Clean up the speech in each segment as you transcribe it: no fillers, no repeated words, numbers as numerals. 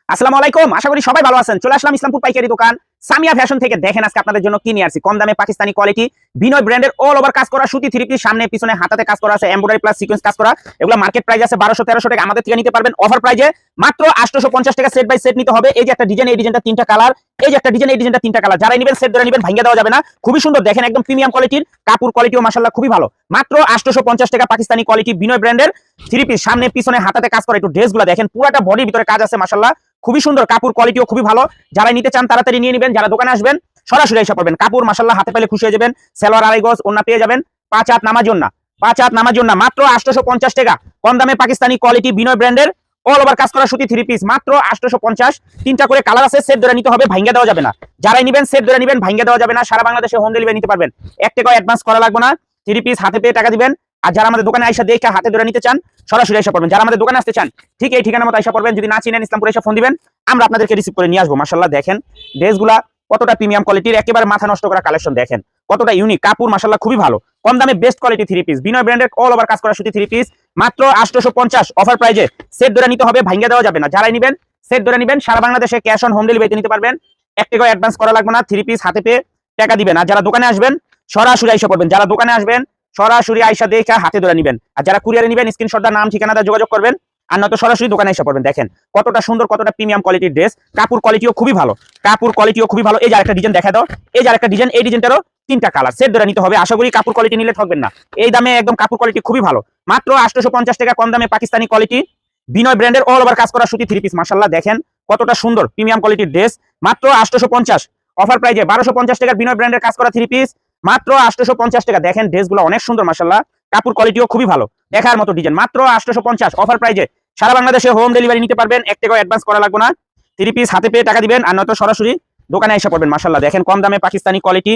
আসসালামু আলাইকুম, আশা করি সবাই ভালো আছেন। চলে আসলাম ইসলামপুর পাইকারি দোকান সামিয়া ফ্যাশন থেকে। দেখেন আজকে আপনাদের জন্য কি নিয়ে আসছি। কম দামে পাকিস্তানি কোয়ালিটি বিনয় ব্র্যান্ডের অল ওভার কাজ করা সুতি থ্রি পিস, সামনে পিছনে হাতাতে কাজ করা আছে, এমব্রয়ডারি প্লাস সিকোয়েন্স কাজ করা। এগুলো মার্কেট প্রাইস আছে 1200-1300 টাকা, আমাদের থেকে নিতে পারবেন অফার প্রাইজে মাত্র 850 টাকা। সেট বাই সেট নিতে হবে। এই যে একটা ডিজাইন, এই ডিজাইনটা তিনটা কালার, এই যে একটা ডিজাইন, এই ডিজাইনটা তিনটা কালার। যারাই নেবেন সেট ধরে নেবেন, ভাঙিয়ে দেওয়া যাবে না। খুবই সুন্দর, দেখেন একদম প্রিমিয়াম কোয়ালিটির কাপড়, কোয়ালিটিও মাশাআল্লাহ খুবই ভালো। মাত্র 850 টাকা পাকিস্তানি কোয়ালিটি বিনয় ব্র্যান্ডের থ্রি পিস, সামনে পিছনে হাতাতে কাজ করা। একটু ড্রেসগুলো দেখেন, পুরোটা বডির ভিতরে কাজ আছে মাশাআল্লাহ খুবই সুন্দর। কাপড় কোয়ালিটিও খুবই ভালো। যারা নিতে চান তাড়াতাড়ি নিয়ে নেবেন। যারা দোকানে আসবেন সরাসরি এসে পড়বেন। কাপড় মাশাআল্লাহ হাতে পেলে খুশি হয়ে যাবেন। সেলোয়ার আড়াই গজ, ওন্না পেয়ে যাবেন 5 হাত নামার জন্য, 5 হাত নামার জন্য মাত্র 850 টাকা। কম দামে পাকিস্তানি কোয়ালিটি বিনয় ব্র্যান্ডের অল ওভার কাজ করা সুতি থ্রি পিস, মাত্র 850। তিনটা করে কালার আছে, সেট ধরে নিতে হবে, ভাঙ্গা দেওয়া যাবে না। যারাই নেবেন সেট ধরে নেবেন, ভাঙ্গা দেওয়া যাবে না। সারা বাংলাদেশে হোম ডেলিভারি নিতে পারবেন। 1 টাকা অ্যাডভান্স করা লাগবে না। থ্রি পিস হাতে পেয়ে টাকা দিবেন। আর যারা আমাদের দোকানে আইসা দেখে হাতে ধরে নিতে চান সরাসরি এসে পড়বেন। যারা আমাদের দোকানে আসতে চান ঠিক এই ঠিকানা মতো এসে পড়বেন। যদি না চিনেন ইসলামপুরে এসে ফোন দিবেন, আমরা আপনাদেরকে রিসিভ করে নিয়ে আসবো। মাশাআল্লাহ দেখেন ড্রেসগুলা কতটা প্রিমিয়াম কোয়ালিটির, একেবারে মাথা নষ্ট করা কালেকশন। দেখেন কতটা ইউনিক, কাপড় মাশাআল্লাহ খুবই ভালো। কম দামে বেস্ট কোয়ালিটি থ্রি পিস বিনয় ব্র্যান্ডের অল ওভার কাজ করা সুতি থ্রি পিস, মাত্র 850 অফার প্রাইজে। সেট ধরে নিতে হবে, ভাঙ্গা দেওয়া যাবে না। যারাই নেবেন সেট ধরে নেবেন। সারা বাংলাদেশে ক্যাশ অন হোম ডেলিভারিতে নিতে পারবেন। 1 টাকা অ্যাডভান্স করা লাগবে না। থ্রি পিস হাতে পেয়ে টাকা দিবেন। আর যারা দোকানে আসবেন সরাসরি আইসা পড়বেন। যারা দোকানে আসবেন সরাসরি আইসা দেখে হাতে ধরে নেবেন। আর যারা কুরিয়ারে নেবেন স্ক্রিনশট দা নাম ঠিকানা দা যোগাযোগ করবেন। আর নয়তো সরাসরি দোকানে এসে পড়বেন। দেখেন কতটা সুন্দর, কতটা প্রিমিয়াম কোয়ালিটির ড্রেস। কাপড় কোয়ালিটিও খুবই ভালো, কাপড় কোয়ালিটিও খুবই ভালো। এই যে আরেকটা ডিজাইন দেখা দাও, এই যে আরেকটা ডিজাইন, এই ডিজাইনটারও তিনটা কালার। সেট ধরে নিতে হবে। আশা করি কাপড় কোয়ালিটি নিলে ঠকবেন না। এই দামে একদম কাপড় কোয়ালিটি খুবই ভালো। মাত্র 850 টাকা কম দামে পাকিস্তানি কোয়ালিটি বিনয় ব্র্যান্ডের অল ওভার কাজ করা সুতি থ্রি পিস। মাশাআল্লাহ দেখেন কতটা সুন্দর প্রিমিয়াম কোয়ালিটির ড্রেস, মাত্র 850 অফার প্রাইজে। 1250 টাকার বিনয় ব্র্যান্ডের কাজ করা থ্রি পিস, মাত্র 850 টাকা। দেখেন ড্রেসগুলো অনেক সুন্দর মাশাআল্লাহ, কাপড় কোয়ালিটিও খুবই ভালো, দেখার মতো ডিজাইন। মাত্র 850 অফার প্রাইজে। সারা বাংলাদেশে হোম ডেলিভারি নিতে পারবেন। 1 টাকা অ্যাডভান্স করা লাগবে না। থ্রি পিস হাতে পেয়ে টাকা দিবেন। আর নয়তো সরাসরি দোকানে এসে পড়বেন। মাশাআল্লাহ দেখেন কম দামে পাকিস্তানি কোয়ালিটি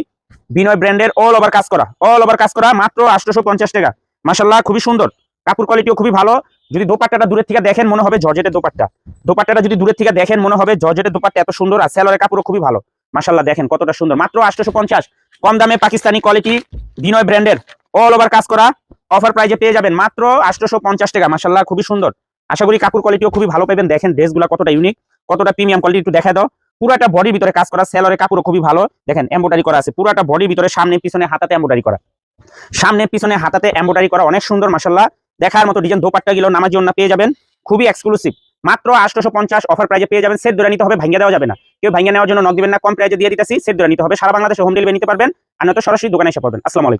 বিনয় ব্র্যান্ডের অল ওভার কাজ করা, অল ওভার কাজ করা, মাত্র 850 টাকা। মাশাআল্লাহ খুবই সুন্দর, কাপড় কোয়ালিটিও খুবই ভালো। যদি দোপাট্টাটা দূরের থেকে দেখেন মনে হবে জর্জেটের দোপাট্টা। দোপাট্টাটা যদি দূরের থেকে দেখেন মনে হবে জর্জেটের দোপাট্টা, এত সুন্দর। আর সেলোয়ারের কাপড়ও খুবই ভালো। মাশাআল্লাহ দেখেন কতটা সুন্দর। মাত্র 850 কম দামে পাকিস্তানি কোয়ালিটি বিনয় ব্র্যান্ডের অল ওভার কাজ করা অফার প্রাইজে পেয়ে যাবেন মাত্র 850 টাকা। মাশাআল্লাহ খুবই সুন্দর। আশা করি কাপড় কোয়ালিটিও খুবই ভালো পাবেন। দেখেন ড্রেসগুলো কতটা ইউনিক, কতটা প্রিমিয়াম কোয়ালিটি একটু দেখা দাও। পুরোটা বডির ভিতরে কাজ করা, সেলোয়ারের কাপড়ও খুবই ভালো। দেখেন এমব্রয়ডারি করা আছে পুরোটা বডির ভিতরে, সামনে পিছনে হাতাতে এমব্রয়ডারি করা, সামনে পিছনে হাতাতে এমব্রয়ডারি করা, অনেক সুন্দর মাশাআল্লাহ দেখার মতো ডিজাইন। দোপাট্টা গুলো নামার জন্য পেয়ে যাবেন, খুবই এক্সক্লুসিভ। মাত্র 850 অফার প্রাইজে পেয়ে যাবেন। সেট ধরে নিতে হবে, ভাঙ্গা দেওয়া যাবে না। কেউ ভাঙ্গা নেওয়ার জন্য নক দিবেন না, কম প্রাইজে দিয়ে দিতেছি। সেট ধরে নিতে হবে। সারা বাংলাদেশে হোম ডেলিভারি নিতে পারবেন। আর নয়তো সরাসরি দোকানে এসে পড়বেন। আসসালামু আলাইকুম।